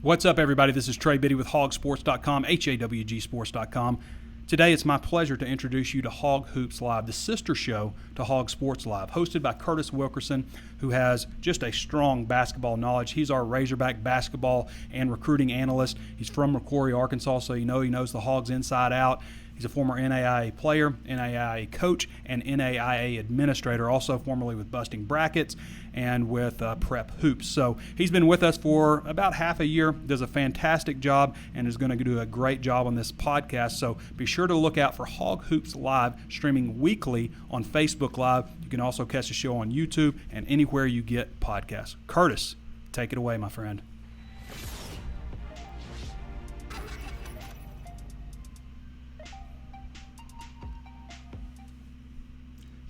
What's up, everybody? This is Trey Biddy with HawgSports.com, HAWGsports.com. Today, it's my pleasure to introduce you to Hog Hoops Live, the sister show to Hog Sports Live, hosted by Curtis Wilkerson, who has just a strong basketball knowledge. He's our Razorback basketball and recruiting analyst. He's from McQuarrie, Arkansas, so he knows the Hogs inside out. He's a former NAIA player, NAIA coach, and NAIA administrator, also formerly with Busting Brackets and with Prep Hoops. So he's been with us for about half a year, does a fantastic job, and is going to do a great job on this podcast. So be sure to look out for Hog Hoops Live, streaming weekly on Facebook Live. You can also catch the show on YouTube and anywhere you get podcasts. Curtis, take it away, my friend.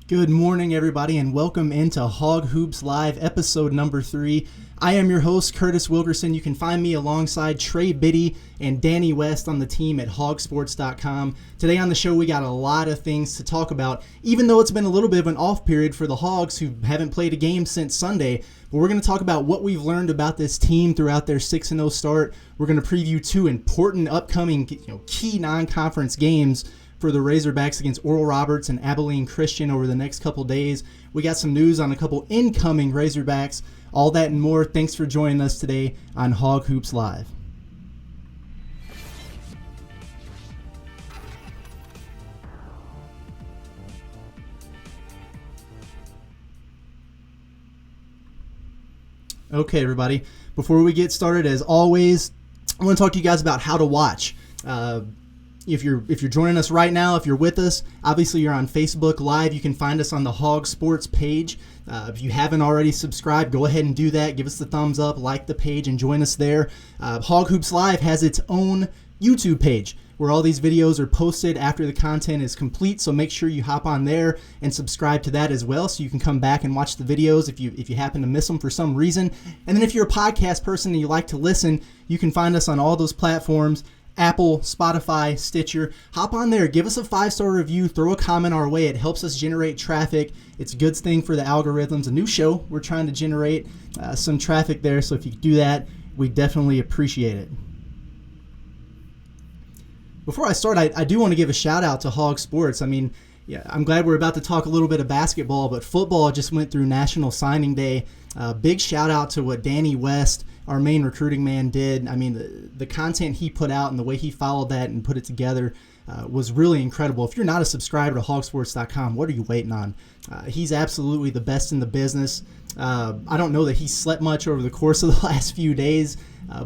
Good morning, everybody, and welcome into Hog Hoops Live, episode number 3. I am your host, Curtis Wilkerson. You can find me alongside Trey Biddy and Danny West on the team at HawgSports.com. Today on the show, we got a lot of things to talk about, even though it's been a little bit of an off period for the Hogs who haven't played a game since Sunday. But we're going to talk about what we've learned about this team throughout their 6-0 start. We're going to preview 2 important upcoming key non-conference games for the Razorbacks against Oral Roberts and Abilene Christian over the next couple days. We got some news on a couple incoming Razorbacks. All that and more. Thanks for joining us today on Hog Hoops Live. Okay, everybody. Before we get started, as always, I want to talk to you guys about how to watch. If you're joining us right now, if you're with us, obviously you're on Facebook Live. You can find us on the Hog Sports page. If you haven't already subscribed, go ahead and do that. Give us the thumbs up, like the page, and join us there. Hog Hoops Live has its own YouTube page where all these videos are posted after the content is complete. So make sure you hop on there and subscribe to that as well, so you can come back and watch the videos if you happen to miss them for some reason. And then if you're a podcast person and you like to listen, you can find us on all those platforms. Apple, Spotify, Stitcher. Hop on there, give us a 5-star review, throw a comment our way. It helps us generate traffic. It's a good thing for the algorithms. A new show, we're trying to generate some traffic there, so if you do that, we definitely appreciate it. Before I start, I do want to give a shout out to Hog Sports. I mean, yeah, I'm glad we're about to talk a little bit of basketball, but football just went through National Signing Day. Big shout out to what Danny West, our main recruiting man, did. I mean, the content he put out and the way he followed that and put it together was really incredible. If you're not a subscriber to HawgSports.com, what are you waiting on? He's absolutely the best in the business. I don't know that he slept much over the course of the last few days,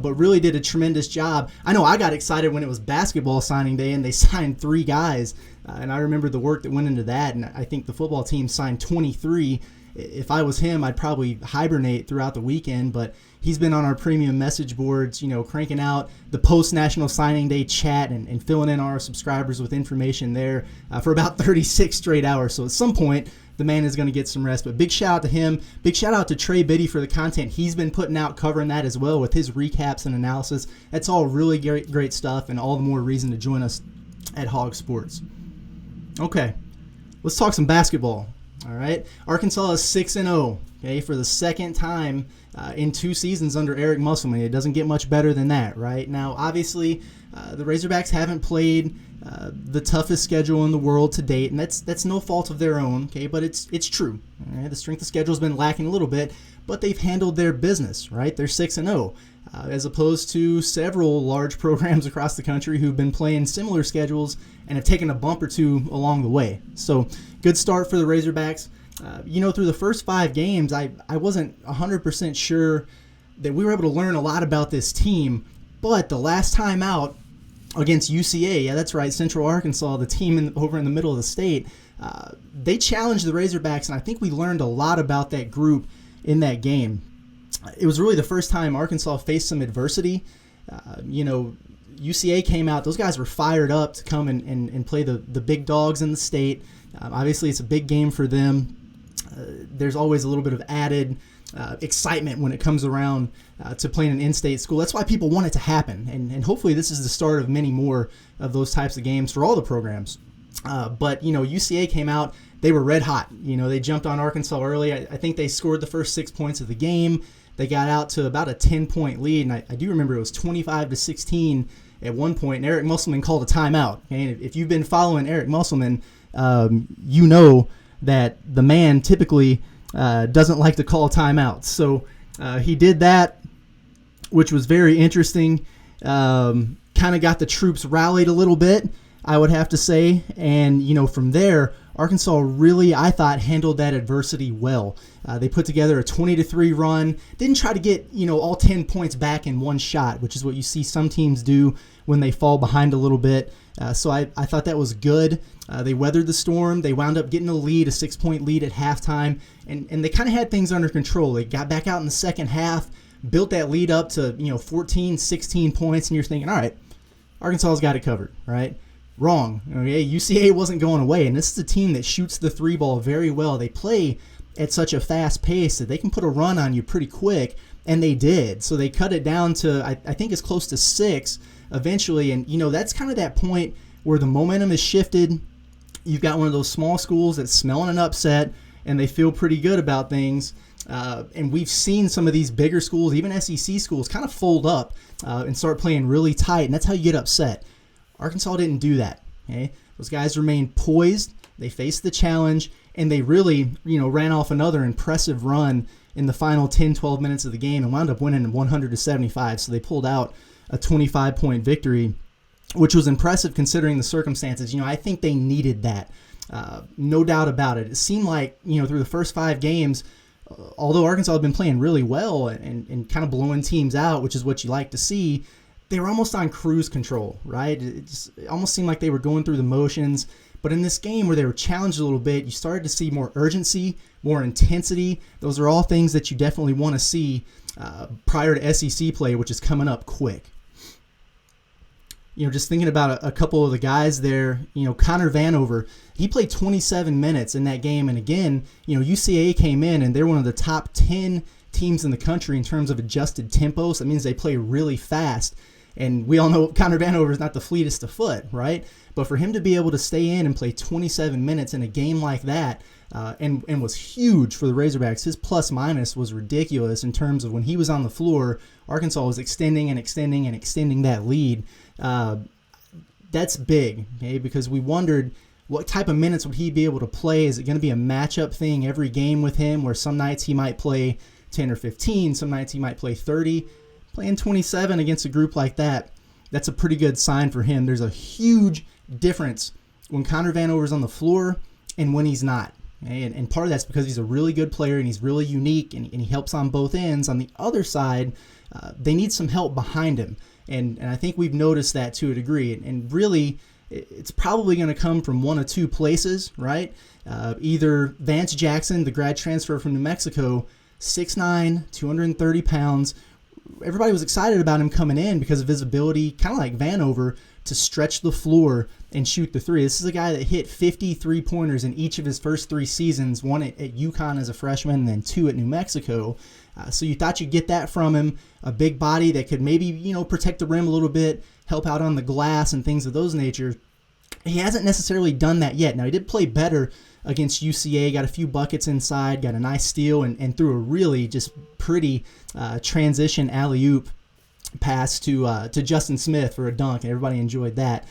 but really did a tremendous job. I know I got excited when it was basketball signing day and they signed 3 guys, and I remember the work that went into that, and I think the football team signed 23. If I was him, I'd probably hibernate throughout the weekend, but he's been on our premium message boards, cranking out the post-National Signing Day chat and filling in our subscribers with information there for about 36 straight hours. So at some point, the man is going to get some rest. But big shout out to him. Big shout out to Trey Biddy for the content he's been putting out, covering that as well with his recaps and analysis. That's all really great stuff, and all the more reason to join us at Hog Sports. Okay, let's talk some basketball. All right, Arkansas is 6-0, okay, for the second time in 2 seasons under Eric Musselman. It doesn't get much better than that, right? Now, obviously, the Razorbacks haven't played the toughest schedule in the world to date, and that's no fault of their own, okay, but it's true. All right? The strength of schedule has been lacking a little bit, but they've handled their business, right? They're 6-0, as opposed to several large programs across the country who've been playing similar schedules and have taken a bump or 2 along the way. So, good start for the Razorbacks. Through the first 5 games, I wasn't 100% sure that we were able to learn a lot about this team, but the last time out against UCA, yeah, that's right, Central Arkansas, the team over in the middle of the state, they challenged the Razorbacks, and I think we learned a lot about that group in that game. It was really the first time Arkansas faced some adversity. UCA came out, those guys were fired up to come and play the big dogs in the state. Obviously, it's a big game for them. There's always a little bit of added excitement when it comes around to playing an in-state school. That's why people want it to happen, and hopefully this is the start of many more of those types of games for all the programs. But UCA came out, they were red hot. They jumped on Arkansas early. I think they scored the first 6 points of the game. They got out to about a 10-point lead, and I do remember it was 25-16 at one point, and Eric Musselman called a timeout. Okay? And if you've been following Eric Musselman, you know that the man typically doesn't like to call timeouts. So he did that, which was very interesting. Kind of got the troops rallied a little bit, I would have to say. And, from there, Arkansas really, I thought, handled that adversity well. They put together a 20-3 run. Didn't try to get, all 10 points back in one shot, which is what you see some teams do when they fall behind a little bit. So I thought that was good. They weathered the storm. They wound up getting a lead, a 6-point lead at halftime, and they kind of had things under control. They got back out in the second half, built that lead up to 14, 16 points, and you're thinking, all right, Arkansas's got it covered, right? Wrong. Okay, UCA wasn't going away, and this is a team that shoots the three ball very well. They play at such a fast pace that they can put a run on you pretty quick, and they did. So they cut it down to, I think it's close to 6 eventually, and that's kind of that point where the momentum is shifted. You've got one of those small schools that's smelling an upset, and they feel pretty good about things. And we've seen some of these bigger schools, even SEC schools, kind of fold up and start playing really tight, and that's how you get upset. Arkansas didn't do that. Okay? Those guys remained poised. They faced the challenge, and they really, ran off another impressive run in the final 10, 12 minutes of the game and wound up winning 100-75. So they pulled out a 25-point victory, which was impressive considering the circumstances. I think they needed that. No doubt about it. It seemed like, through the first 5 games, although Arkansas had been playing really well and kind of blowing teams out, which is what you like to see, they were almost on cruise control, right? It almost seemed like they were going through the motions. But in this game where they were challenged a little bit, you started to see more urgency, more intensity. Those are all things that you definitely want to see prior to SEC play, which is coming up quick. Just thinking about a couple of the guys there, Connor Vanover, he played 27 minutes in that game. And again, UCA came in and they're one of the top 10 teams in the country in terms of adjusted tempo. So that means they play really fast. And we all know Connor Vanover is not the fleetest of foot, right? But for him to be able to stay in and play 27 minutes in a game like that and was huge for the Razorbacks. His plus-minus was ridiculous in terms of when he was on the floor, Arkansas was extending and extending and extending that lead. That's big, okay, because we wondered what type of minutes would he be able to play. Is it going to be a matchup thing every game with him where some nights he might play 10 or 15, some nights he might play 30? Playing 27 against a group like that, that's a pretty good sign for him. There's a huge difference when Connor Vanover's on the floor and when he's not. Okay? And part of that's because he's a really good player and he's really unique and he helps on both ends. On the other side, they need some help behind him. And I think we've noticed that to a degree. And really, it's probably going to come from one of two places, right? Either Vance Jackson, the grad transfer from New Mexico, 6'9", 230 pounds. Everybody was excited about him coming in because of his ability, kind of like Vanover, to stretch the floor and shoot the three. This is a guy that hit 50 three-pointers in each of his first 3 seasons, one at UConn as a freshman and then 2 at New Mexico. So you thought you'd get that from him, a big body that could maybe, protect the rim a little bit, help out on the glass and things of those nature. He hasn't necessarily done that yet. Now, he did play better against UCA, got a few buckets inside, got a nice steal, and threw a really just pretty transition alley-oop pass to Justin Smith for a dunk, and everybody enjoyed that.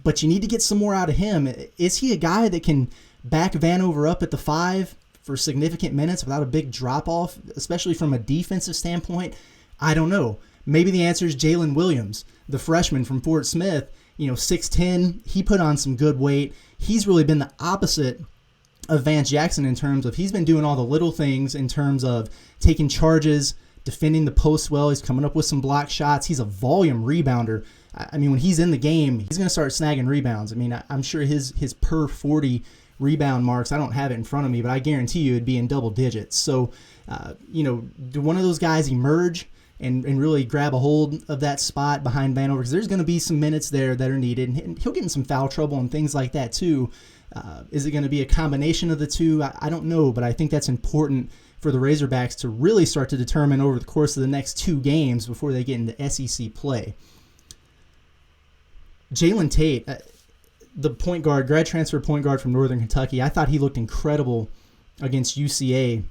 But you need to get some more out of him. Is he a guy that can back Vanover up at the 5 for significant minutes without a big drop-off, especially from a defensive standpoint? I don't know. Maybe the answer is Jalen Williams, the freshman from Fort Smith. 6'10", he put on some good weight. He's really been the opposite of Vance Jackson in terms of he's been doing all the little things in terms of taking charges, defending the post well. He's coming up with some block shots. He's a volume rebounder. I mean, when he's in the game, he's going to start snagging rebounds. I mean, I'm sure his per 40 rebound marks, I don't have it in front of me, but I guarantee you it'd be in double digits. So, do one of those guys emerge and really grab a hold of that spot behind Vanover? Because there's going to be some minutes there that are needed, and he'll get in some foul trouble and things like that too. Is it going to be a combination of the two? I don't know, but I think that's important for the Razorbacks to really start to determine over the course of the next 2 games before they get into SEC play. Jalen Tate, the point guard, grad transfer point guard from Northern Kentucky, I thought he looked incredible against UCA.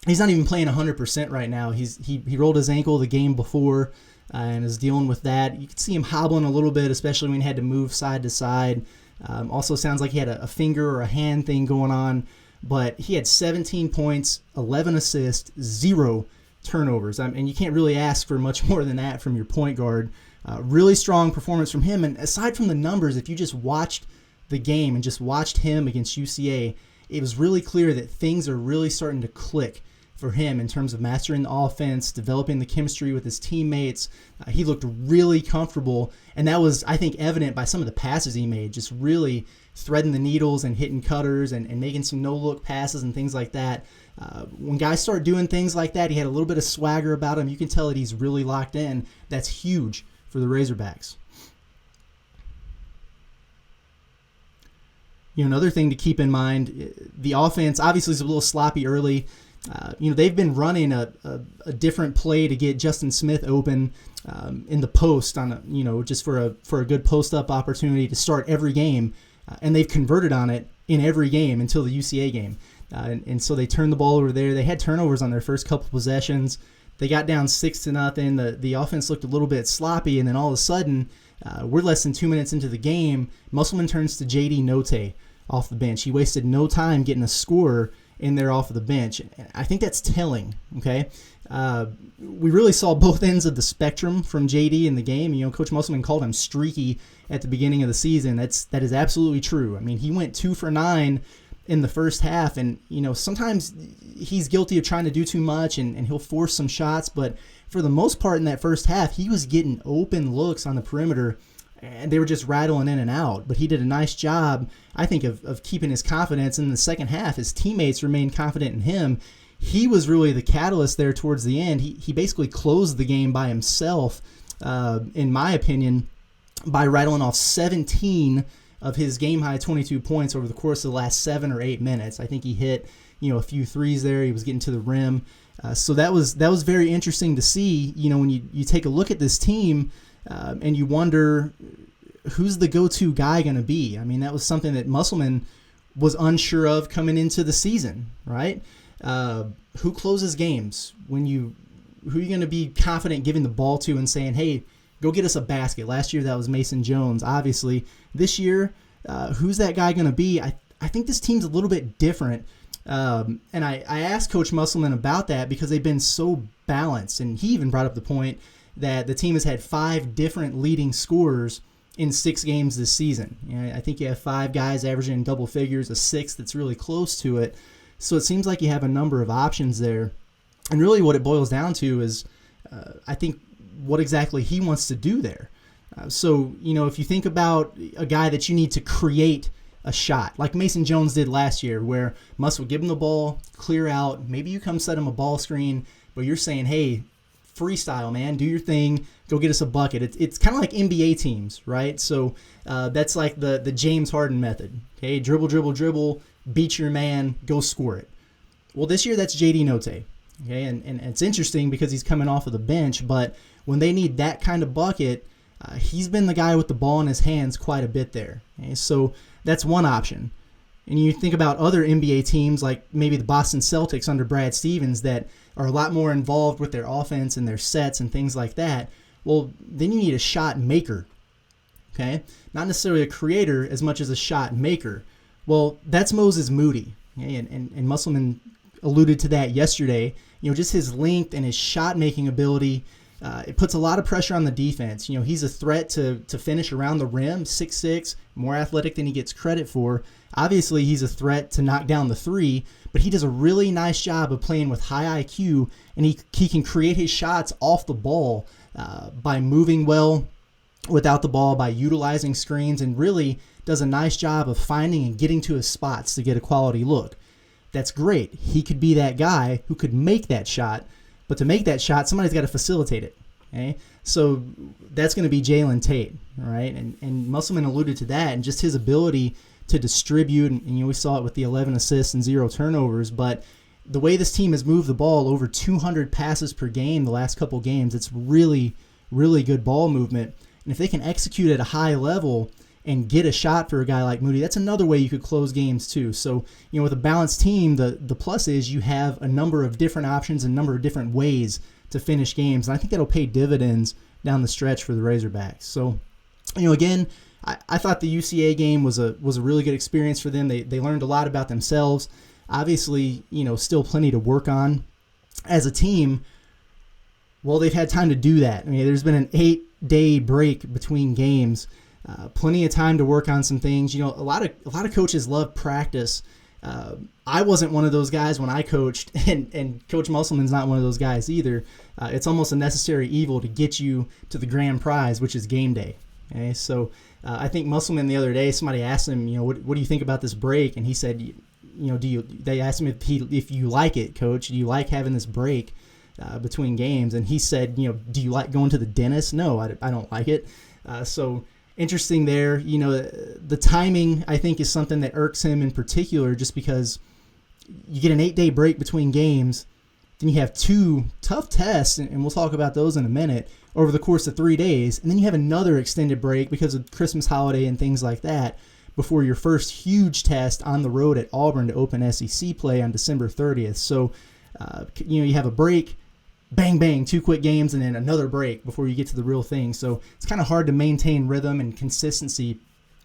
he's not even playing 100% right now. He rolled his ankle the game before and is dealing with that. You can see him hobbling a little bit, especially when he had to move side to side. Also sounds like he had a finger or a hand thing going on, but he had 17 points, 11 assists, 0 turnovers. And you can't really ask for much more than that from your point guard. Really strong performance from him. And aside from the numbers, if you just watched the game and just watched him against UCA, it was really clear that things are really starting to click for him in terms of mastering the offense, developing the chemistry with his teammates. He looked really comfortable, and that was, I think, evident by some of the passes he made, just really threading the needles and hitting cutters and making some no-look passes and things like that. When guys start doing things like that, he had a little bit of swagger about him. You can tell that he's really locked in. That's huge for the Razorbacks. Another thing to keep in mind, the offense obviously is a little sloppy early. They've been running a different play to get Justin Smith open in the post on just for a good post-up opportunity to start every game, and they've converted on it in every game until the UCA game. And so they turned the ball over there. They had turnovers on their first couple possessions. They got down 6-0. The offense looked a little bit sloppy, and then all of a sudden, we're less than 2 minutes into the game. Musselman turns to J.D. Note off the bench. He wasted no time getting a scorer in there off of the bench. I think that's telling, okay? We really saw both ends of the spectrum from JD in the game. Coach Musselman called him streaky at the beginning of the season. That is absolutely true. I mean, he went 2 for 9 in the first half, and, sometimes he's guilty of trying to do too much, and he'll force some shots, but for the most part in that first half, he was getting open looks on the perimeter, and they were just rattling in and out. But he did a nice job, I think, of keeping his confidence. In the second half, his teammates remained confident in him. He was really the catalyst there towards the end. He basically closed the game by himself, in my opinion, by rattling off 17 of his game-high 22 points over the course of the last 7 or 8 minutes. I think he hit a few threes there. He was getting to the rim. So that was very interesting to see. When you take a look at this team, and you wonder who's the go-to guy going to be. I mean, that was something that Musselman was unsure of coming into the season, right? Who closes games? Who are you going to be confident giving the ball to and saying, hey, go get us a basket? Last year, that was Mason Jones, obviously. This year, who's that guy going to be? I think this team's a little bit different. And I asked Coach Musselman about that because they've been so balanced. And he even brought up the point that the team has had 5 different leading scorers in 6 games this season. I think you have 5 guys averaging double figures, a 6th that's really close to it. So it seems like you have a number of options there. And really what it boils down to is, I think, what exactly he wants to do there. So if you think about a guy that you need to create a shot, like Mason Jones did last year, where Muss would give him the ball, clear out, maybe you come set him a ball screen, but you're saying, hey, freestyle, man, do your thing, go get us a bucket. It's kind of like NBA teams, right? So that's like the James Harden method. Okay, dribble, beat your man, go score it. Well, this year that's JD Note. Okay, and it's interesting because he's coming off of the bench, but when they need that kind of bucket, he's been the guy with the ball in his hands quite a bit there. Okay, so that's one option. And you think about other NBA teams like maybe the Boston Celtics under Brad Stevens that are a lot more involved with their offense and their sets and things like that. Well, then you need a shot maker, okay? Not necessarily a creator as much as a shot maker. Well, that's Moses Moody, okay? And Musselman alluded to that yesterday. Just his length and his shot-making ability, it puts a lot of pressure on the defense. He's a threat to finish around the rim, 6'6", more athletic than he gets credit for. Obviously, he's a threat to knock down the three, but he does a really nice job of playing with high IQ, and he can create his shots off the ball by moving well without the ball, by utilizing screens, and really does a nice job of finding and getting to his spots to get a quality look. That's great. He could be that guy who could make that shot, but to make that shot, somebody's got to facilitate it. Okay, so that's going to be Jalen Tate, all right? And Musselman alluded to that, and just his ability to distribute, and we saw it with the 11 assists and 0 turnovers, but the way this team has moved the ball, over 200 passes per game the last couple games, it's really, really good ball movement. And if they can execute at a high level and get a shot for a guy like Moody, that's another way you could close games too. So, with a balanced team, the plus is you have a number of different options, a number of different ways to finish games. And I think that'll pay dividends down the stretch for the Razorbacks. So, again, I thought the UCA game was a really good experience for them. They learned a lot about themselves. Obviously, still plenty to work on as a team. Well, they've had time to do that. There's been an 8-day break between games. Plenty of time to work on some things. A lot of coaches love practice. I wasn't one of those guys when I coached, and Coach Musselman's not one of those guys either. It's almost a necessary evil to get you to the grand prize, which is game day. Okay, so I think Musselman the other day, somebody asked him, what do you think about this break? And he said, they asked him if you like it, Coach. Do you like having this break between games? And he said, do you like going to the dentist? No, I don't like it. So interesting there. The timing, I think, is something that irks him in particular, just because you get an 8-day break between games, then you have 2 tough tests, and we'll talk about those in a minute, over the course of 3 days, and then you have another extended break because of Christmas holiday and things like that before your first huge test on the road at Auburn to open SEC play on December 30th. So, you have a break, bang, bang, 2 quick games, and then another break before you get to the real thing. So it's kind of hard to maintain rhythm and consistency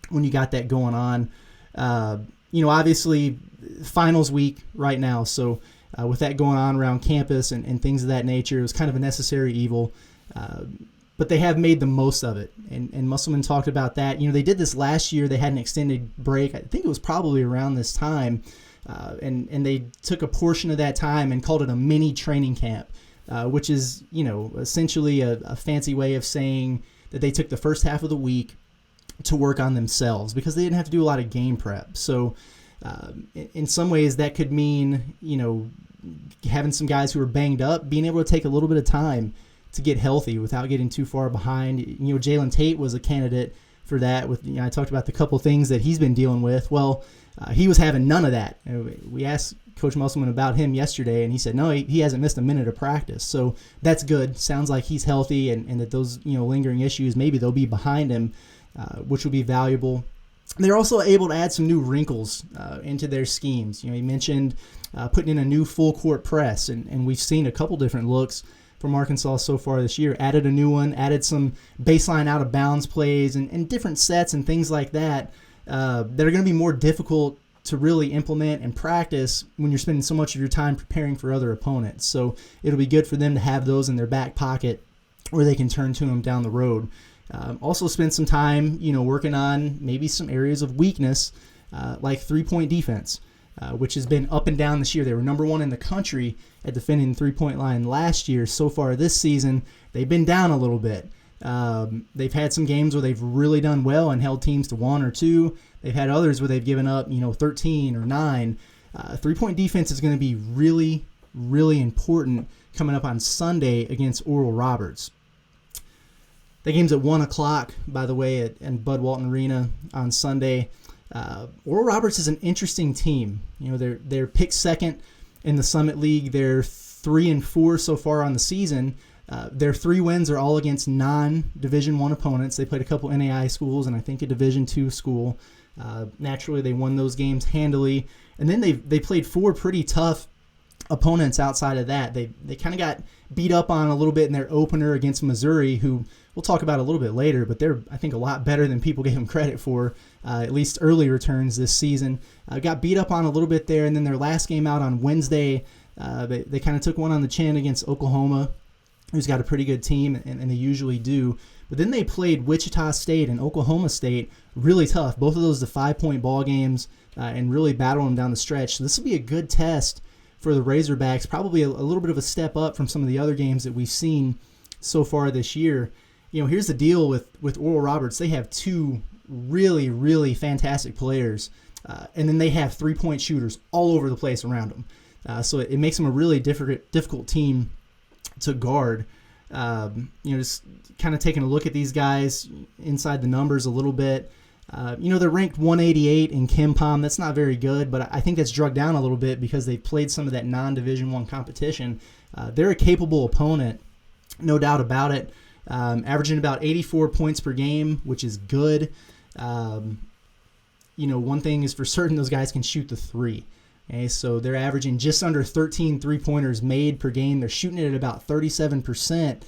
when you got that going on. Obviously, finals week right now. So with that going on around campus and things of that nature, it was kind of a necessary evil. But they have made the most of it. And Musselman talked about that. They did this last year. They had an extended break. I think it was probably around this time. And they took a portion of that time and called it a mini training camp. Which is, essentially a fancy way of saying that they took the first half of the week to work on themselves because they didn't have to do a lot of game prep. So in some ways that could mean, having some guys who are banged up, being able to take a little bit of time to get healthy without getting too far behind. Jalen Tate was a candidate for that. I talked about the couple things that he's been dealing with. Well, he was having none of that. We asked Coach Musselman about him yesterday, and he said, no, he hasn't missed a minute of practice. So that's good. Sounds like he's healthy, and that those lingering issues, maybe they'll be behind him, which will be valuable. They're also able to add some new wrinkles into their schemes. He mentioned putting in a new full court press, and we've seen a couple different looks from Arkansas so far this year. Added a new one, added some baseline out of bounds plays and different sets and things like that that are going to be more difficult to really implement and practice when you're spending so much of your time preparing for other opponents. So it'll be good for them to have those in their back pocket where they can turn to them down the road. Also spend some time, working on maybe some areas of weakness, like 3-point defense, which has been up and down this year. They were number 1 in the country at defending the 3-point line last year. So far this season, they've been down a little bit. They've had some games where they've really done well and held teams to 1 or 2. They've had others where they've given up, 13 or 9. 3-point defense is going to be really, really important coming up on Sunday against Oral Roberts. The game's at 1 o'clock, by the way, at Bud Walton Arena on Sunday. Oral Roberts is an interesting team. They're picked second in the Summit League. They're 3-4 so far on the season. Their 3 wins are all against non-Division I opponents. They played a couple NAI schools and I think a Division II school. Naturally, they won those games handily. And then they played 4 pretty tough opponents outside of that. They kind of got beat up on a little bit in their opener against Missouri, who we'll talk about a little bit later, but they're, I think, a lot better than people gave them credit for, at least early returns this season. Got beat up on a little bit there, and then their last game out on Wednesday, they kind of took one on the chin against Oklahoma, who's got a pretty good team, and they usually do. But then they played Wichita State and Oklahoma State really tough. Both of those the 5-point ball games, and really battled them down the stretch. So this will be a good test for the Razorbacks, probably a little bit of a step up from some of the other games that we've seen so far this year. Here's the deal with Oral Roberts. They have 2 really, really fantastic players, and then they have 3-point shooters all over the place around them. So it makes them a really difficult team to guard. Just kind of taking a look at these guys inside the numbers a little bit. They're ranked 188 in KenPom. That's not very good, but I think that's drugged down a little bit because they've played some of that non-Division I competition. They're a capable opponent, no doubt about it. Averaging about 84 points per game, which is good. One thing is for certain, those guys can shoot the three. Okay, so they're averaging just under 13 three-pointers made per game. They're shooting it at about 37%.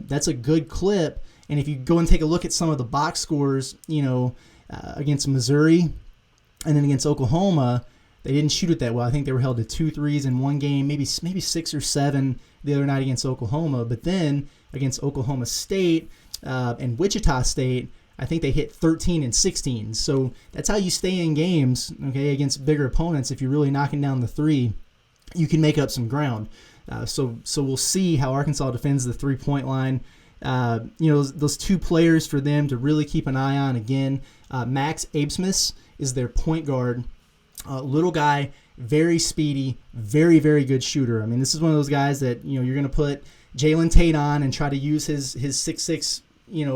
That's a good clip. And if you go and take a look at some of the box scores, against Missouri and then against Oklahoma, they didn't shoot it that well. I think they were held to 2 threes in one game, maybe 6 or 7 the other night against Oklahoma. But then against Oklahoma State and Wichita State, I think they hit 13 and 16. So that's how you stay in games, okay, against bigger opponents. If you're really knocking down the three, you can make up some ground. So we'll see how Arkansas defends the three-point line. Those 2 players for them to really keep an eye on. Again, Max Abesmus is their point guard. Little guy, very speedy, very, very good shooter. I mean, this is one of those guys that, you're going to put Jalen Tate on and try to use his 6'6",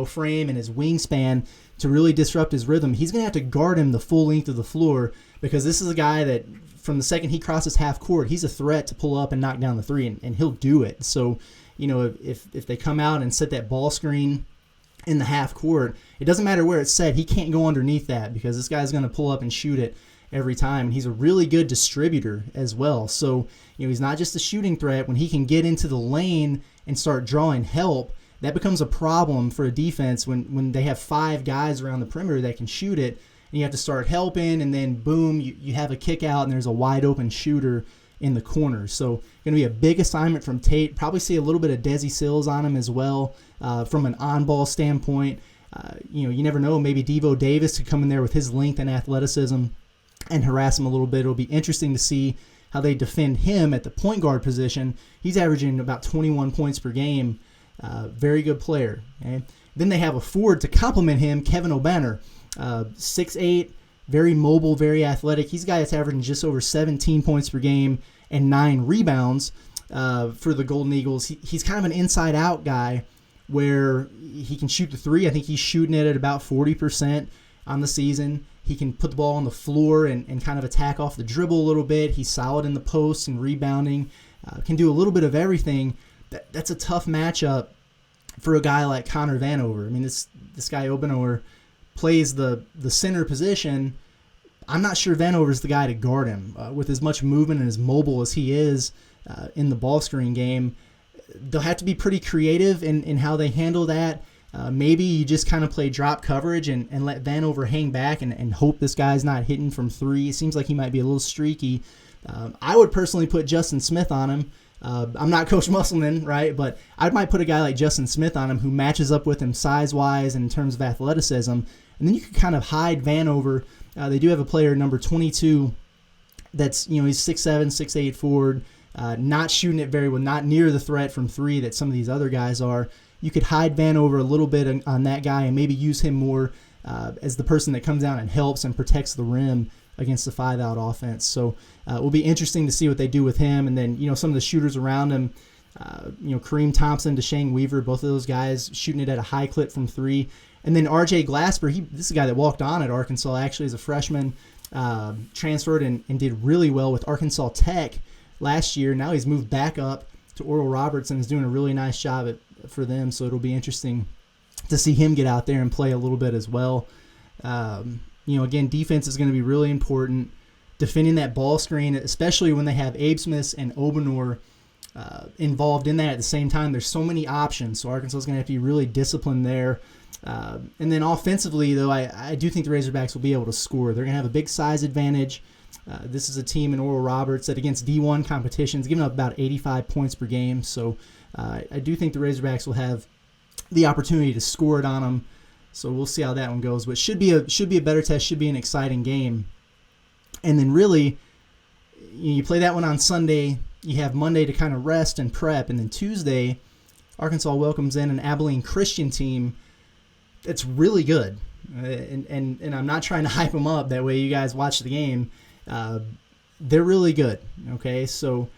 frame and his wingspan to really disrupt his rhythm. He's going to have to guard him the full length of the floor, because this is a guy that from the second he crosses half court, he's a threat to pull up and knock down the three, and he'll do it. So, if they come out and set that ball screen in the half court, it doesn't matter where it's set. He can't go underneath that, because this guy's going to pull up and shoot it every time. And he's a really good distributor as well. So, he's not just a shooting threat. When he can get into the lane and start drawing help, that becomes a problem for a defense when they have 5 guys around the perimeter that can shoot it, and you have to start helping, and then boom, you have a kick out and there's a wide open shooter in the corner. So going to be a big assignment from Tate. Probably see a little bit of Desi Sills on him as well from an on-ball standpoint. You never know. Maybe Devo Davis could come in there with his length and athleticism and harass him a little bit. It'll be interesting to see how they defend him at the point guard position. He's averaging about 21 points per game. Very good player. Okay? Then they have a forward to complement him, Kevin O'Banner, 6'8", very mobile, very athletic. He's a guy that's averaging just over 17 points per game and 9 rebounds for the Golden Eagles. He's kind of an inside-out guy where he can shoot the three. I think he's shooting it at about 40% on the season. He can put the ball on the floor and kind of attack off the dribble a little bit. He's solid in the post and rebounding. Can do a little bit of everything. That's a tough matchup for a guy like Connor Vanover. I mean, this guy Obanor plays the center position. I'm not sure Vanover's the guy to guard him. With as much movement and as mobile as he is in the ball screen game, they'll have to be pretty creative in how they handle that. Maybe you just kind of play drop coverage and let Vanover hang back and hope this guy's not hitting from three. It seems like he might be a little streaky. I would personally put Justin Smith on him. I'm not Coach Musselman, right? But I might put a guy like Justin Smith on him who matches up with him size-wise and in terms of athleticism. And then you can kind of hide Vanover. They do have a player, number 22, that's, he's 6'7", 6'8" forward, not shooting it very well, not near the threat from three that some of these other guys are. You could hide Vanover a little bit on that guy and maybe use him more as the person that comes down and helps and protects the rim against the 5-out offense. So it will be interesting to see what they do with him. And then, some of the shooters around him, Kareem Thompson, DeShane Weaver, both of those guys shooting it at a high clip from three. And then R.J. Glasper, this is a guy that walked on at Arkansas actually as a freshman, transferred and did really well with Arkansas Tech last year. Now he's moved back up to Oral Roberts and is doing a really nice job for them. So it'll be interesting to see him get out there and play a little bit as well. Again, defense is going to be really important. Defending that ball screen, especially when they have Abe Smith and Obanor involved in that at the same time. There's so many options, so Arkansas is going to have to be really disciplined there. And then offensively, though, I do think the Razorbacks will be able to score. They're going to have a big size advantage. This is a team in Oral Roberts that against D1 competitions giving up about 85 points per game. So I do think the Razorbacks will have the opportunity to score it on them. So we'll see how that one goes. But should be a better test, should be an exciting game. And then really, you play that one on Sunday. You have Monday to kind of rest and prep. And then Tuesday, Arkansas welcomes in an Abilene Christian team that's really good. And I'm not trying to hype them up. That way you guys watch the game. They're really good. Okay, so,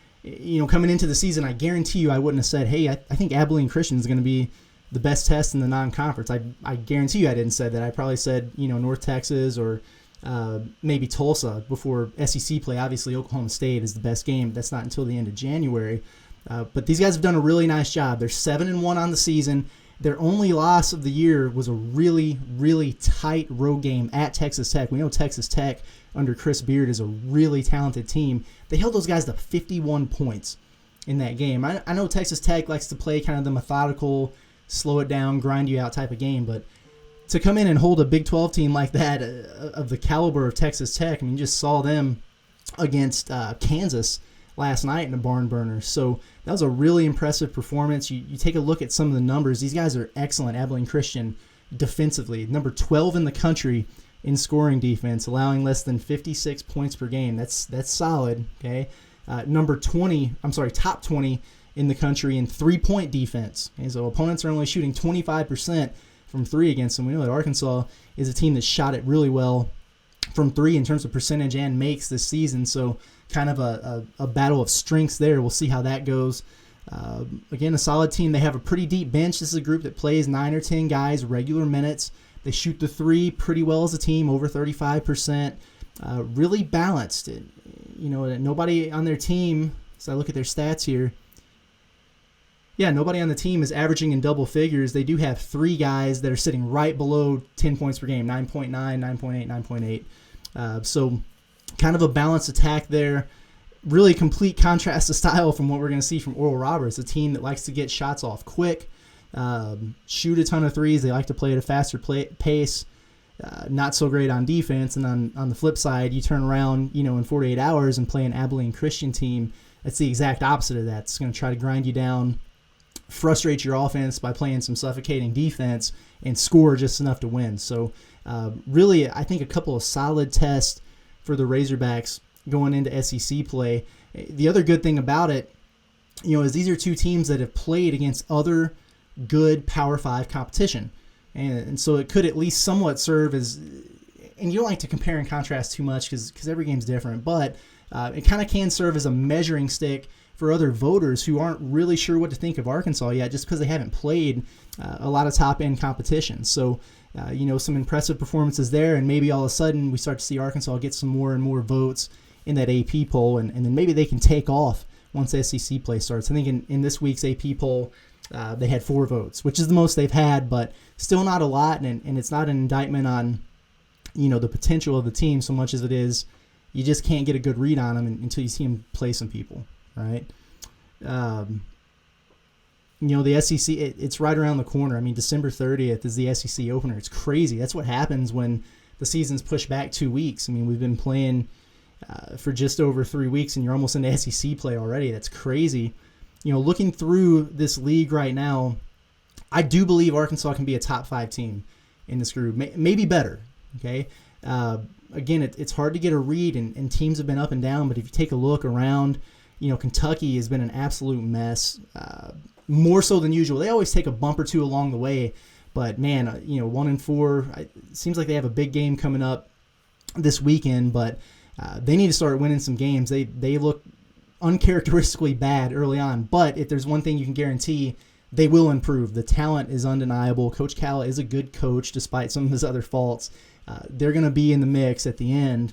coming into the season, I guarantee you I wouldn't have said, hey, I think Abilene Christian is going to be the best test in the non-conference. I guarantee you I didn't say that. I probably said, North Texas or maybe Tulsa before SEC play. Obviously, Oklahoma State is the best game. That's not until the end of January. But these guys have done a really nice job. They're 7-1 on the season, Their only loss of the year was a really, really tight road game at Texas Tech. We know Texas Tech under Chris Beard is a really talented team. They held those guys to 51 points in that game. I know Texas Tech likes to play kind of the methodical, slow it down, grind you out type of game, but to come in and hold a Big 12 team like that of the caliber of Texas Tech, I mean, you just saw them against Kansas last night in a barn burner. So that was a really impressive performance. You take a look at some of the numbers. These guys are excellent. Abilene Christian defensively, number 12 in the country in scoring defense, allowing less than 56 points per game. That's solid. Okay, top 20 in the country in 3-point defense. Okay, so opponents are only shooting 25% from three against them. We know that Arkansas is a team that shot it really well from three in terms of percentage and makes this season. So kind of a battle of strengths there. We'll see how that goes. Again, a solid team. They have a pretty deep bench. This is a group that plays 9 or 10 guys, regular minutes. They shoot the three pretty well as a team, over 35%. Really balanced. Nobody on their team, so I look at their stats here. Yeah, nobody on the team is averaging in double figures. They do have 3 guys that are sitting right below 10 points per game, 9.9, 9.8, 9.8. So kind of a balanced attack there. Really complete contrast to style from what we're going to see from Oral Roberts, a team that likes to get shots off quick, shoot a ton of threes. They like to play at a faster pace, not so great on defense. And on the flip side, you turn around, in 48 hours and play an Abilene Christian team. That's the exact opposite of that. It's going to try to grind you down, frustrate your offense by playing some suffocating defense, and score just enough to win. So really, I think a couple of solid tests for the Razorbacks going into SEC play. The other good thing about it, is these are 2 teams that have played against other good Power 5 competition. And so it could at least somewhat serve as, and you don't like to compare and contrast too much because every game's different, but it kind of can serve as a measuring stick for other voters who aren't really sure what to think of Arkansas yet just because they haven't played a lot of top-end competition. So, some impressive performances there, and maybe all of a sudden we start to see Arkansas get some more and more votes in that AP poll, and then maybe they can take off once SEC play starts. I think in this week's AP poll, they had 4 votes, which is the most they've had, but still not a lot, and it's not an indictment on, the potential of the team so much as it is you just can't get a good read on them until you see them play some people, right? The SEC, it's right around the corner. I mean, December 30th is the SEC opener. It's crazy. That's what happens when the season's pushed back 2 weeks. I mean, we've been playing for just over 3 weeks, and you're almost into SEC play already. That's crazy. Looking through this league right now, I do believe Arkansas can be a top 5 team in this group, maybe better, okay? Again, it's hard to get a read, and teams have been up and down, but if you take a look around, Kentucky has been an absolute mess, more so than usual. They always take a bump or two along the way, but man, 1-4, it seems like they have a big game coming up this weekend, but they need to start winning some games. They look uncharacteristically bad early on, but if there's one thing you can guarantee, they will improve. The talent is undeniable. Coach Cal is a good coach despite some of his other faults. They're going to be in the mix at the end.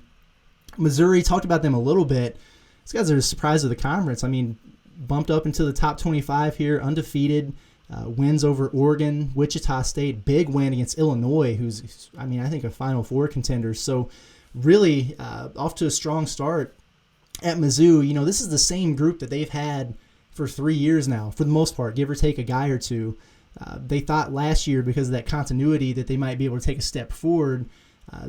Missouri, talked about them a little bit. These guys are a surprise of the conference. I mean, bumped up into the top 25 here, undefeated, wins over Oregon, Wichita State, big win against Illinois, who's, I think, a Final Four contender. So really off to a strong start at Mizzou. This is the same group that they've had for 3 years now, for the most part, give or take a guy or two. They thought last year, because of that continuity, that they might be able to take a step forward,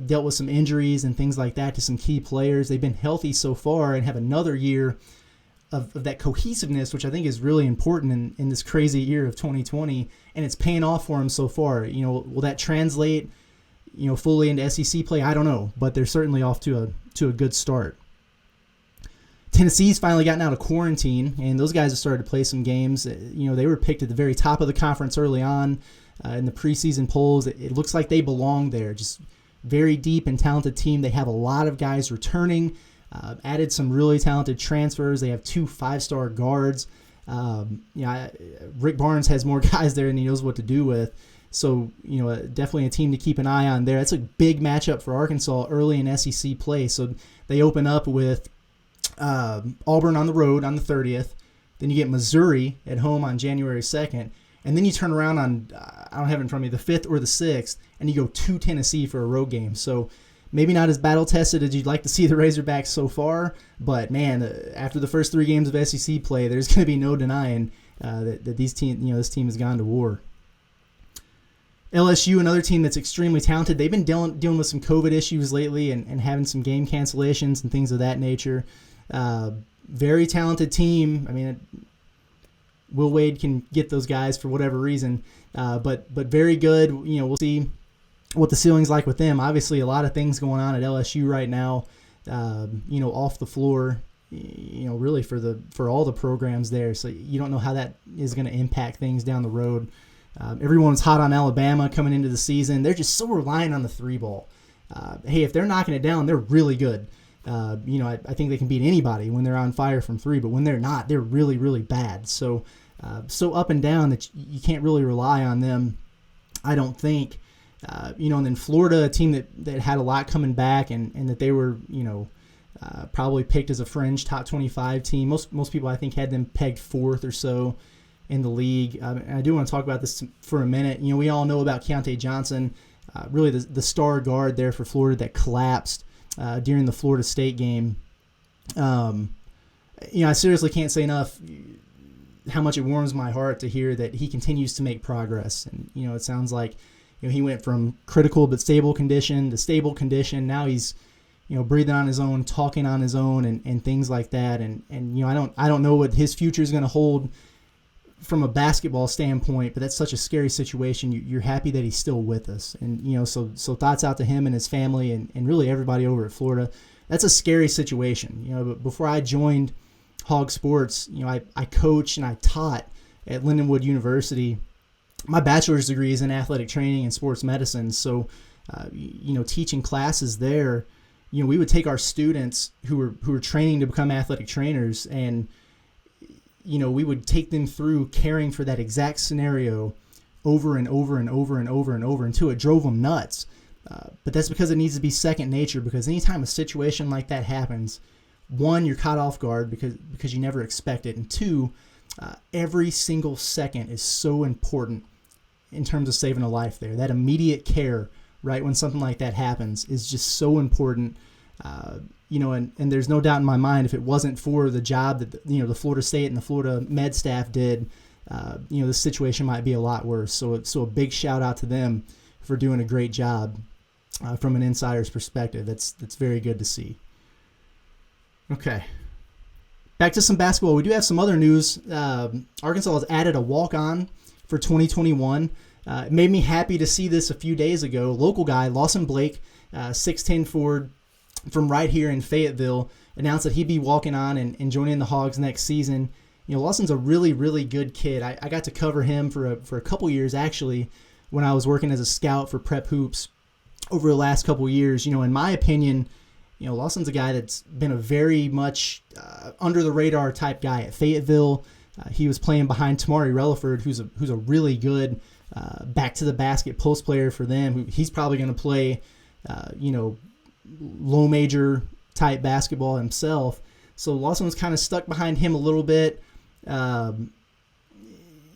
dealt with some injuries and things like that to some key players. They've been healthy so far and have another year of that cohesiveness, which I think is really important in this crazy year of 2020, and it's paying off for them so far. Will that translate, fully into SEC play? I don't know, but they're certainly off to a good start. Tennessee's finally gotten out of quarantine, and those guys have started to play some games. They were picked at the very top of the conference early on in the preseason polls. It looks like they belong there. Just very deep and talented team. They have a lot of guys returning, added some really talented transfers. They have 2 5-star guards. Rick Barnes has more guys there than he knows what to do with. So, definitely a team to keep an eye on there. That's a big matchup for Arkansas early in SEC play. So they open up with Auburn on the road on the 30th. Then you get Missouri at home on January 2nd. And and then you turn around on, I don't have it in front of me, the 5th or the 6th, and you go to Tennessee for a road game. So maybe not as battle-tested as you'd like to see the Razorbacks so far, but, man, after the first 3 games of SEC play, there's going to be no denying that this team has gone to war. LSU, another team that's extremely talented. They've been dealing with some COVID issues lately and having some game cancellations and things of that nature. Very talented team. I mean, Will Wade can get those guys for whatever reason, but very good. We'll see what the ceiling's like with them. Obviously, a lot of things going on at LSU right now. Off the floor. Really for all the programs there. So you don't know how that is going to impact things down the road. Everyone's hot on Alabama coming into the season. They're just so reliant on the 3-ball. Hey, if they're knocking it down, they're really good. I think they can beat anybody when they're on fire from 3, but when they're not, they're really, really bad. So up and down that you can't really rely on them, I don't think. And then Florida, a team that had a lot coming back and that they were, probably picked as a fringe top 25 team. Most people, I think, had them pegged 4th or so in the league. And I do want to talk about this for a minute. We all know about Kamani Johnson, really the star guard there for Florida that collapsed during the Florida State game. I seriously can't say enough how much it warms my heart to hear that he continues to make progress. And, it sounds like, he went from critical but stable condition to stable condition. Now he's, breathing on his own, talking on his own and things like that. And I don't know what his future is going to hold from a basketball standpoint, but that's such a scary situation. You're happy that he's still with us. And, so thoughts out to him and his family and really everybody over at Florida. That's a scary situation. But before I joined HawgSports, I coached and I taught at Lindenwood University. My bachelor's degree is in athletic training and sports medicine. So, teaching classes there, we would take our students who were training to become athletic trainers and we would take them through caring for that exact scenario over and over and over and over and over until it drove them nuts. But that's because it needs to be second nature, because anytime a situation like that happens, 1, you're caught off guard because you never expect it. And 2, every single second is so important in terms of saving a life there. That immediate care, right, when something like that happens is just so important. And there's no doubt in my mind, if it wasn't for the job that, the Florida State and the Florida med staff did, the situation might be a lot worse. So a big shout out to them for doing a great job from an insider's perspective. That's very good to see. Okay. Back to some basketball. We do have some other news. Arkansas has added a walk-on for 2021. It made me happy to see this a few days ago. Local guy, Lawson Blake, 6'10 forward, from right here in Fayetteville, announced that he'd be walking on and joining the Hogs next season. Lawson's a really, really good kid. I got to cover him for a couple years, actually, when I was working as a scout for Prep Hoops over the last couple years. In my opinion, Lawson's a guy that's been a very much under-the-radar type guy at Fayetteville. He was playing behind Tamari Relaford, who's a really good back-to-the-basket post player for them. He's probably going to play, low major type basketball himself. So Lawson was kind of stuck behind him a little bit.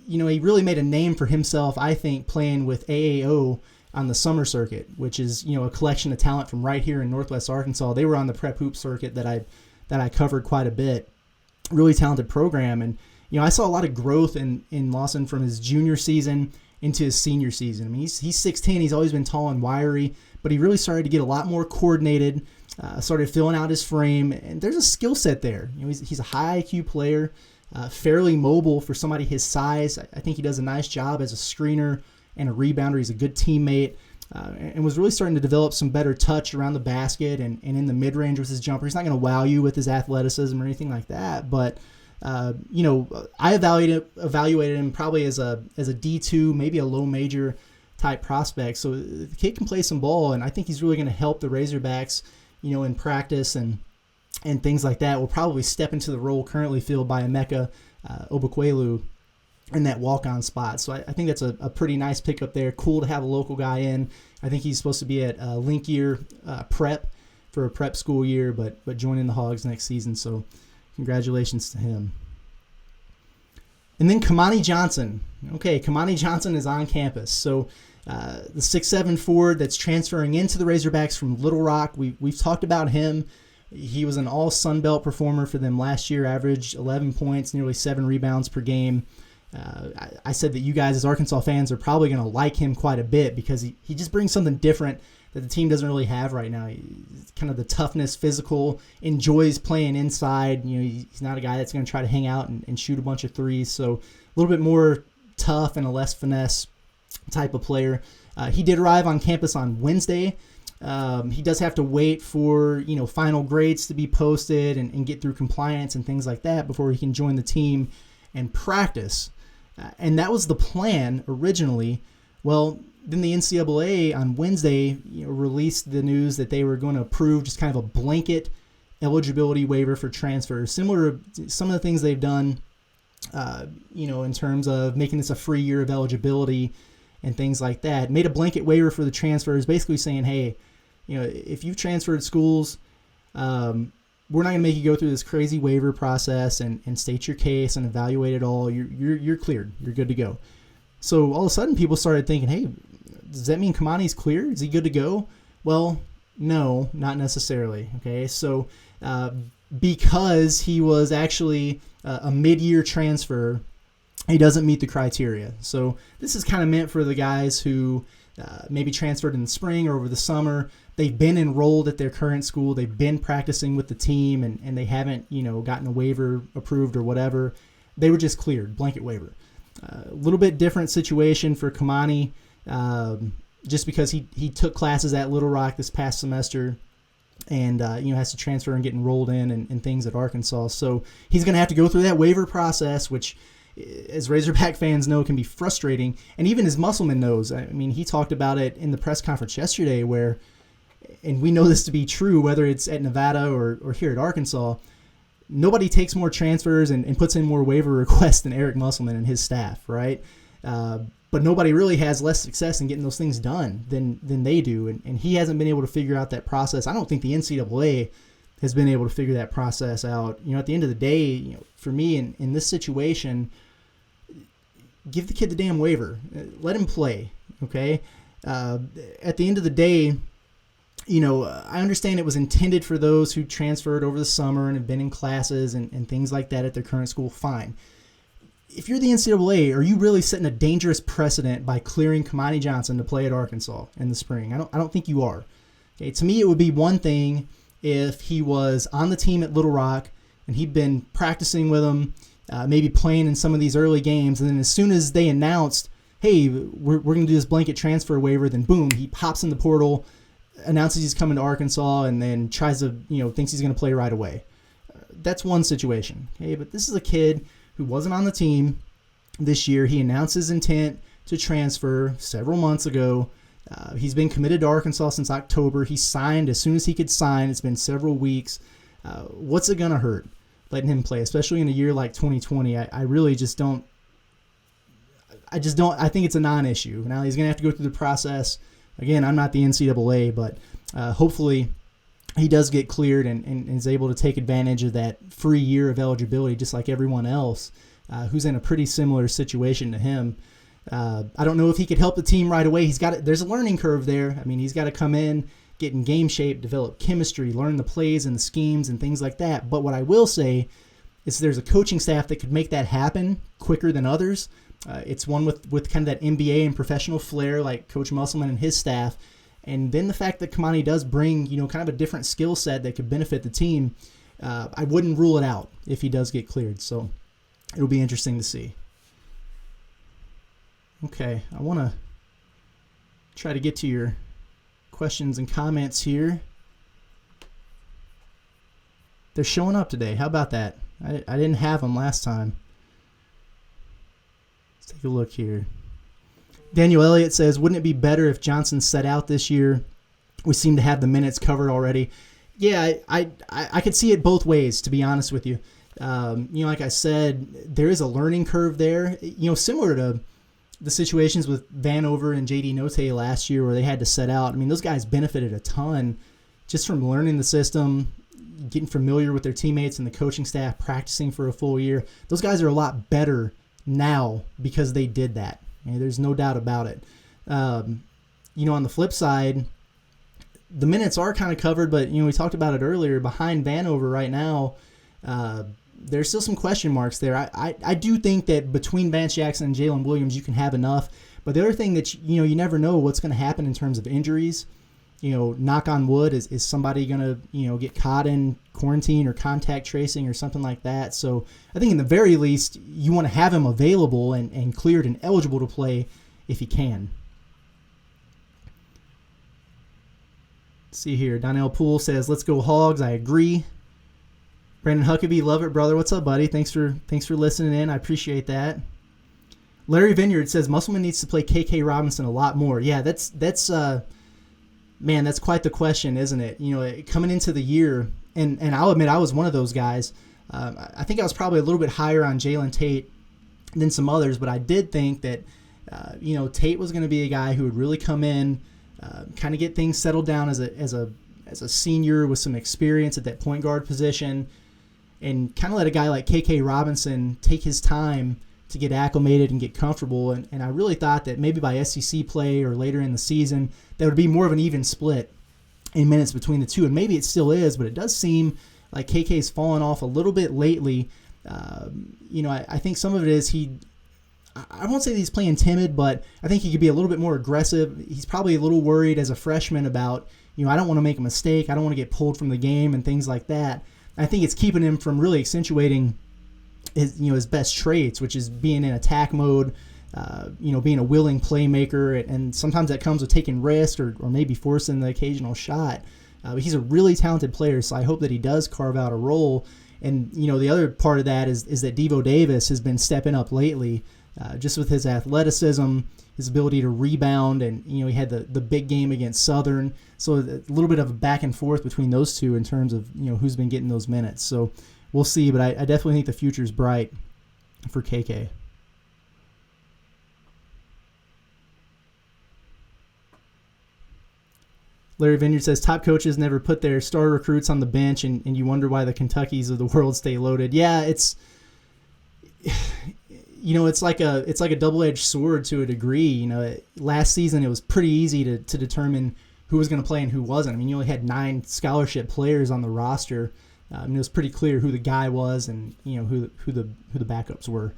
He really made a name for himself, I think, playing with AAO on the summer circuit, which is, a collection of talent from right here in Northwest Arkansas. They were on the Prep Hoop circuit that I covered quite a bit. Really talented program. And, I saw a lot of growth in Lawson from his junior season into his senior season. I mean, he's 6'10", he's always been tall and wiry, but he really started to get a lot more coordinated, started filling out his frame, and there's a skill set there. He's a high IQ player, fairly mobile for somebody his size. I think he does a nice job as a screener and a rebounder. He's a good teammate, and was really starting to develop some better touch around the basket and in the mid-range with his jumper. He's not going to wow you with his athleticism or anything like that, but I evaluated him probably as a D2, maybe a low major type prospect. So the kid can play some ball, and I think he's really going to help the Razorbacks, in practice and things like that. Will probably step into the role currently filled by Emeka Obukwelu in that walk-on spot. So I think that's a pretty nice pickup there. Cool to have a local guy in. I think he's supposed to be at link year prep for a prep school year, but joining the Hogs next season. So congratulations to him. And then Kamani Johnson. Okay, Kamani Johnson is on campus. So the 6'7" forward that's transferring into the Razorbacks from Little Rock. We've talked about him. He was an all Sun Belt performer for them last year, averaged 11 points, nearly 7 rebounds per game. I said that you guys as Arkansas fans are probably going to like him quite a bit because he just brings something different that the team doesn't really have right now. He's kind of the toughness, physical, enjoys playing inside. He's not a guy that's going to try to hang out and shoot a bunch of threes. So a little bit more tough and a less finesse type of player. He did arrive on campus on Wednesday. He does have to wait for final grades to be posted and get through compliance and things like that before he can join the team and practice. And that was the plan originally. Well, then the NCAA on Wednesday released the news that they were going to approve just kind of a blanket eligibility waiver for transfers, similar to some of the things they've done, in terms of making this a free year of eligibility and things like that. Made a blanket waiver for the transfers, basically saying, hey, if you've transferred schools, we're not going to make you go through this crazy waiver process and state your case and evaluate it all. You're cleared. You're good to go. So all of a sudden people started thinking, hey, does that mean Kamani's cleared? Is he good to go? Well, no, not necessarily. Okay, so because he was actually a mid-year transfer, he doesn't meet the criteria. So this is kind of meant for the guys who maybe transferred in the spring or over the summer. They've been enrolled at their current school. They've been practicing with the team, and they haven't, gotten a waiver approved or whatever. They were just cleared, blanket waiver. A little bit different situation for Kamani, just because he took classes at Little Rock this past semester and, has to transfer and get enrolled in and things at Arkansas. So he's going to have to go through that waiver process, which, as Razorback fans know, can be frustrating. And even as Musselman knows, I mean, he talked about it in the press conference yesterday where, and we know this to be true, whether it's at Nevada or here at Arkansas, nobody takes more transfers and puts in more waiver requests than Eric Musselman and his staff, right? But nobody really has less success in getting those things done than they do. And he hasn't been able to figure out that process. I don't think the NCAA has been able to figure that process out. At the end of the day, for me in this situation, give the kid the damn waiver. Let him play, okay? At the end of the day, I understand it was intended for those who transferred over the summer and have been in classes and things like that at their current school. Fine. If you're the NCAA, are you really setting a dangerous precedent by clearing Kamani Johnson to play at Arkansas in the spring? I don't think you are. Okay, to me, it would be one thing if he was on the team at Little Rock and he'd been practicing with them, maybe playing in some of these early games, and then as soon as they announced, hey, we're going to do this blanket transfer waiver, then boom, he pops in the portal, announces he's coming to Arkansas, and then tries to, thinks he's going to play right away. That's one situation. Okay, but this is a kid who wasn't on the team this year. He announced his intent to transfer several months ago. He's been committed to Arkansas since October. He signed as soon as he could sign. It's been several weeks. What's it going to hurt letting him play, especially in a year like 2020? I really just don't. I think it's a non-issue. Now he's going to have to go through the process. Again, I'm not the NCAA, but hopefully he does get cleared and is able to take advantage of that free year of eligibility just like everyone else who's in a pretty similar situation to him. I don't know if he could help the team right away. There's a learning curve there. I mean, he's got to come in, get in game shape, develop chemistry, learn the plays and the schemes and things like that. But what I will say is there's a coaching staff that could make that happen quicker than others. It's one with kind of that NBA and professional flair like Coach Musselman and his staff. And then the fact that Kamani does bring, kind of a different skill set that could benefit the team, I wouldn't rule it out if he does get cleared. So it'll be interesting to see. Okay, I want to try to get to your questions and comments here. They're showing up today. How about that? I didn't have them last time. Let's take a look here. Daniel Elliott says, wouldn't it be better if Johnson set out this year? We seem to have the minutes covered already. Yeah, I could see it both ways, to be honest with you. Like I said, there is a learning curve there. Similar to the situations with Vanover and J.D. Note last year where they had to set out. I mean, those guys benefited a ton just from learning the system, getting familiar with their teammates and the coaching staff, practicing for a full year. Those guys are a lot better now because they did that. There's no doubt about it. On the flip side, the minutes are kind of covered, but we talked about it earlier. Behind Vanover right now, there's still some question marks there. I do think that between Vance Jackson and Jalen Williams, you can have enough. But the other thing that you never know what's going to happen in terms of injuries. Knock on wood, is somebody going to get caught in quarantine or contact tracing or something like that? So I think in the very least, you want to have him available and cleared and eligible to play if he can. Let's see here. Donnell Poole says, "Let's go Hogs." I agree. Brandon Huckabee, love it, brother. What's up, buddy? Thanks for listening in. I appreciate that. Larry Vineyard says Musselman needs to play KK Robinson a lot more. Yeah, that's quite the question, isn't it? Coming into the year, and I'll admit I was one of those guys. I think I was probably a little bit higher on Jalen Tate than some others, but I did think that Tate was going to be a guy who would really come in, kind of get things settled down as a senior with some experience at that point guard position, and kind of let a guy like KK Robinson take his time to get acclimated and get comfortable. And I really thought that maybe by SEC play or later in the season, that would be more of an even split in minutes between the two. And maybe it still is, but it does seem like KK's fallen off a little bit lately. I think some of it is I won't say that he's playing timid, but I think he could be a little bit more aggressive. He's probably a little worried as a freshman about, I don't want to make a mistake. I don't want to get pulled from the game and things like that. I think it's keeping him from really accentuating his best traits, which is being in attack mode, being a willing playmaker, and sometimes that comes with taking risks or maybe forcing the occasional shot. But he's a really talented player, so I hope that he does carve out a role. And the other part of that is that Devo Davis has been stepping up lately, just with his athleticism, his ability to rebound, and he had the big game against Southern. So a little bit of a back and forth between those two in terms of who's been getting those minutes. So we'll see, but I definitely think the future is bright for KK. Larry Vineyard says, top coaches never put their star recruits on the bench, and you wonder why the Kentuckys of the world stay loaded. Yeah, it's like a double-edged sword to a degree. Last season it was pretty easy to determine who was going to play and who wasn't. I mean, you only had 9 scholarship players on the roster. It was pretty clear who the guy was and who the backups were.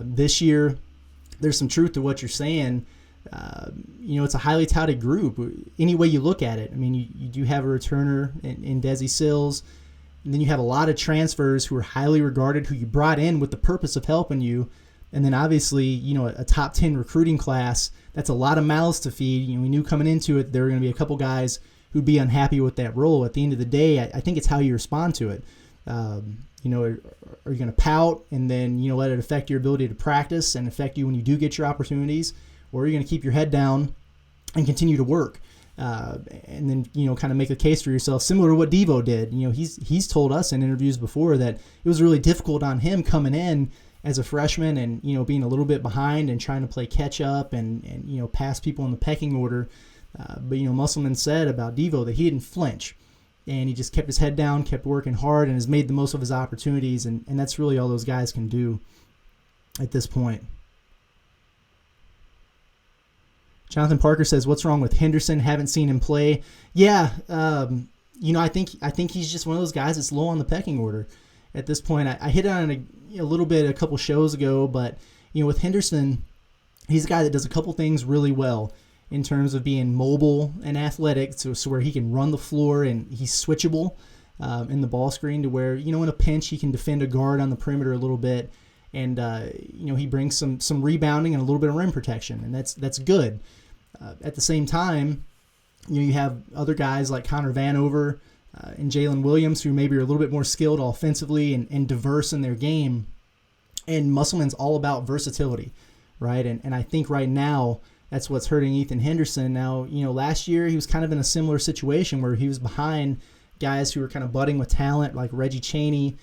This year, there's some truth to what you're saying. It's a highly touted group. Any way you look at it, I mean, you do have a returner in Desi Sills, and then you have a lot of transfers who are highly regarded, who you brought in with the purpose of helping you, and then obviously, a top 10 recruiting class. That's a lot of mouths to feed. We knew coming into it there were going to be a couple guys who'd be unhappy with that role. At the end of the day, I think it's how you respond to it. Are you going to pout and then let it affect your ability to practice and affect you when you do get your opportunities? Or are you going to keep your head down and continue to work and then, kind of make a case for yourself, similar to what Devo did? He's told us in interviews before that it was really difficult on him coming in as a freshman and, being a little bit behind and trying to play catch up and pass people in the pecking order. But Musselman said about Devo that he didn't flinch and he just kept his head down, kept working hard, and has made the most of his opportunities. And that's really all those guys can do at this point. Jonathan Parker says, "What's wrong with Henderson? Haven't seen him play." Yeah, I think he's just one of those guys that's low on the pecking order at this point. I hit on it a little bit a couple shows ago, but with Henderson, he's a guy that does a couple things really well in terms of being mobile and athletic, so where he can run the floor and he's switchable in the ball screen to where in a pinch he can defend a guard on the perimeter a little bit, and he brings some rebounding and a little bit of rim protection, and that's good. At the same time, you have other guys like Connor Vanover and Jalen Williams who maybe are a little bit more skilled offensively and diverse in their game. And Musselman's all about versatility, right? And I think right now that's what's hurting Ethan Henderson. Now, last year he was kind of in a similar situation where he was behind guys who were kind of budding with talent like Reggie Chaney,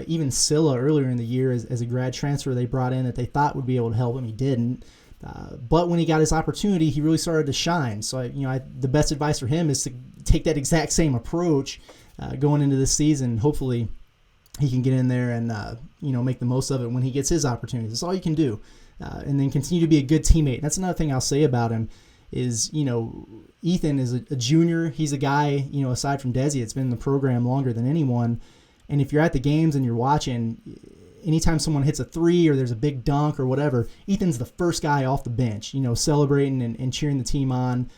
even Silla earlier in the year as a grad transfer they brought in that they thought would be able to help him. He didn't. But when he got his opportunity, he really started to shine. So, the best advice for him is to take that exact same approach going into this season. Hopefully, he can get in there and make the most of it when he gets his opportunities. That's all you can do, and then continue to be a good teammate. That's another thing I'll say about him is, Ethan is a junior. He's a guy, aside from Desi, it's been in the program longer than anyone. And if you're at the games and you're watching, anytime someone hits a three or there's a big dunk or whatever, Ethan's the first guy off the bench, celebrating and cheering the team on.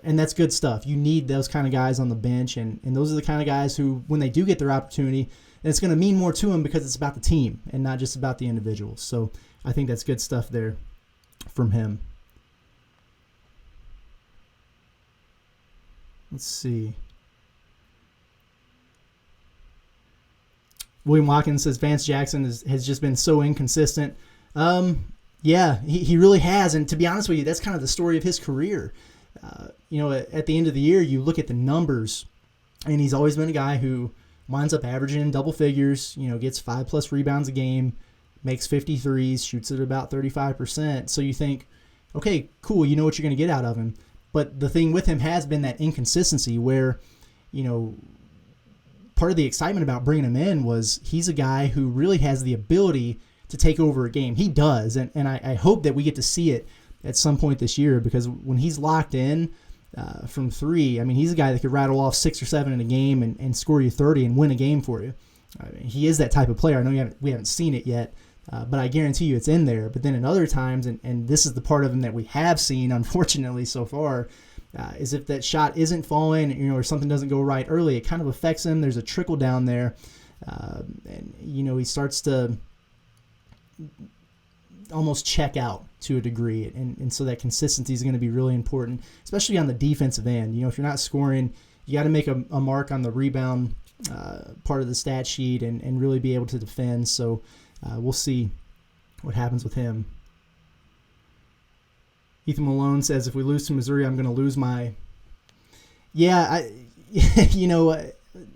And that's good stuff. You need those kind of guys on the bench. And those are the kind of guys who, when they do get their opportunity, it's going to mean more to them because it's about the team and not just about the individuals. So I think that's good stuff there from him. Let's see. William Watkins says Vance Jackson has just been so inconsistent. Yeah, he really has. And to be honest with you, that's kind of the story of his career. At the end of the year, you look at the numbers, and he's always been a guy who winds up averaging double figures, gets 5+ rebounds a game, makes 53s, shoots at about 35%. So you think, okay, cool, you know what you're going to get out of him. But the thing with him has been that inconsistency where, part of the excitement about bringing him in was he's a guy who really has the ability to take over a game. He does, and I hope that we get to see it at some point this year, because when he's locked in from three, he's a guy that could rattle off 6 or 7 in a game and score you 30 and win a game for you. He is that type of player. I know we haven't seen it yet, but I guarantee you it's in there. But then in other times, and this is the part of him that we have seen, unfortunately, so far, is if that shot isn't falling, or something doesn't go right early, it kind of affects him. There's a trickle down there, and he starts to almost check out to a degree, and so that consistency is going to be really important, especially on the defensive end. If you're not scoring, you got to make a mark on the rebound part of the stat sheet and really be able to defend. So we'll see what happens with him. Ethan Malone says, if we lose to Missouri, I'm going to lose my... Yeah,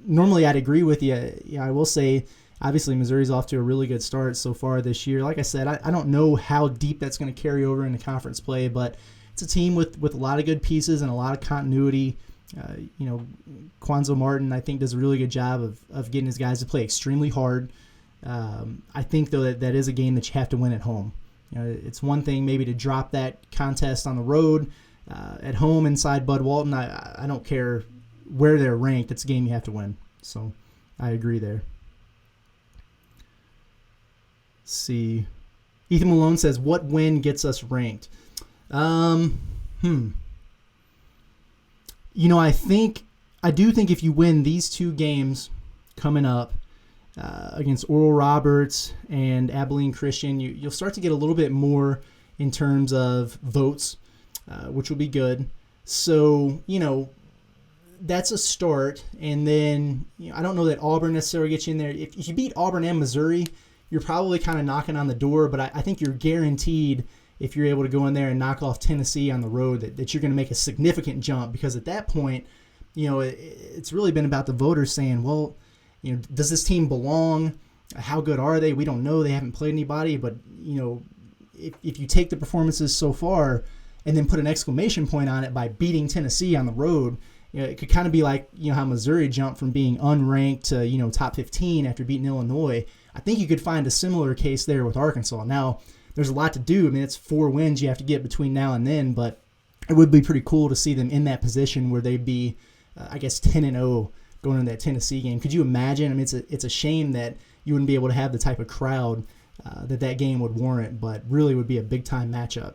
normally I'd agree with you. I will say, obviously, Missouri's off to a really good start so far this year. Like I said, I don't know how deep that's going to carry over into conference play, but it's a team with a lot of good pieces and a lot of continuity. Quanzo Martin, I think, does a really good job of getting his guys to play extremely hard. I think, though, that is a game that you have to win at home. It's one thing maybe to drop that contest on the road. At home inside Bud Walton, I don't care where they're ranked. It's a game you have to win. So I agree there. Let's see. Ethan Malone says, what win gets us ranked? I do think if you win these two games coming up, against Oral Roberts and Abilene Christian, you'll start to get a little bit more in terms of votes, which will be good. So, that's a start. And then, I don't know that Auburn necessarily gets you in there. If you beat Auburn and Missouri, you're probably kind of knocking on the door, but I think you're guaranteed, if you're able to go in there and knock off Tennessee on the road, that you're going to make a significant jump, because at that point, it's really been about the voters saying, well, does this team belong? How good are they? We don't know. They haven't played anybody. But, if you take the performances so far and then put an exclamation point on it by beating Tennessee on the road, it could kind of be like, how Missouri jumped from being unranked to, top 15 after beating Illinois. I think you could find a similar case there with Arkansas. Now, there's a lot to do. It's 4 wins you have to get between now and then, but it would be pretty cool to see them in that position where they'd be, 10-0 going into that Tennessee game. Could you imagine? It's a shame that you wouldn't be able to have the type of crowd that game would warrant, but really would be a big-time matchup.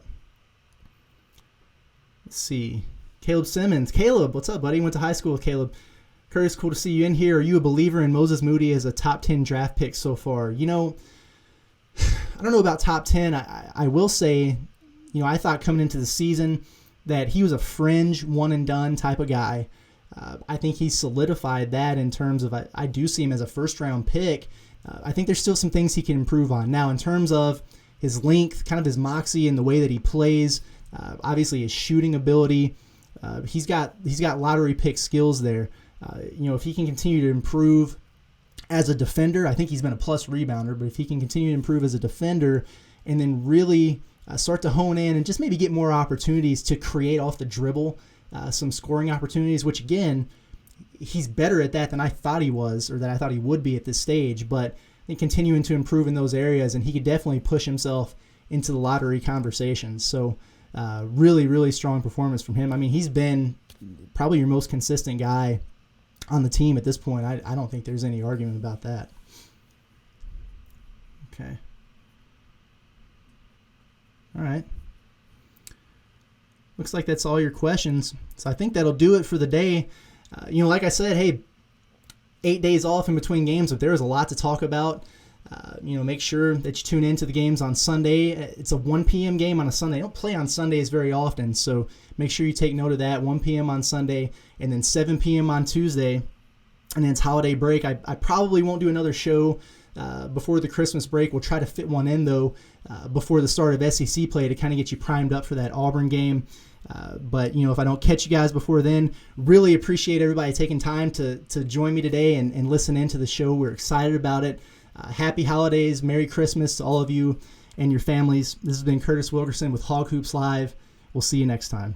Let's see. Caleb Simmons. Caleb, what's up, buddy? Went to high school with Caleb. Curtis, cool to see you in here. Are you a believer in Moses Moody as a top 10 draft pick so far? I don't know about top 10. I will say, I thought coming into the season that he was a fringe one-and-done type of guy. I think he's solidified that in terms of I do see him as a first-round pick. I think there's still some things he can improve on. Now, in terms of his length, kind of his moxie and the way that he plays, obviously his shooting ability, he's got lottery pick skills there. If he can continue to improve as a defender, I think he's been a plus rebounder, but if he can continue to improve as a defender and then really start to hone in and just maybe get more opportunities to create off the dribble, some scoring opportunities, which again, he's better at that than I thought he was, or that I thought he would be at this stage. But I think continuing to improve in those areas, and he could definitely push himself into the lottery conversations. So really, really strong performance from him. I mean, he's been probably your most consistent guy on the team at this point. I don't think there's any argument about that. Okay. All right. Looks like that's all your questions. So I think that'll do it for the day. Like I said, hey, 8 days off in between games, but there is a lot to talk about. Make sure that you tune into the games on Sunday. It's a 1 p.m. game on a Sunday. They don't play on Sundays very often, so make sure you take note of that. 1 p.m. on Sunday, and then 7 p.m. on Tuesday, and then it's holiday break. I probably won't do another show before the Christmas break. We'll try to fit one in, though, before the start of SEC play to kind of get you primed up for that Auburn game. But if I don't catch you guys before then, really appreciate everybody taking time to join me today and listen into the show. We're excited about it. Happy holidays, Merry Christmas to all of you and your families. This has been Curtis Wilkerson with Hog Hoops Live. We'll see you next time.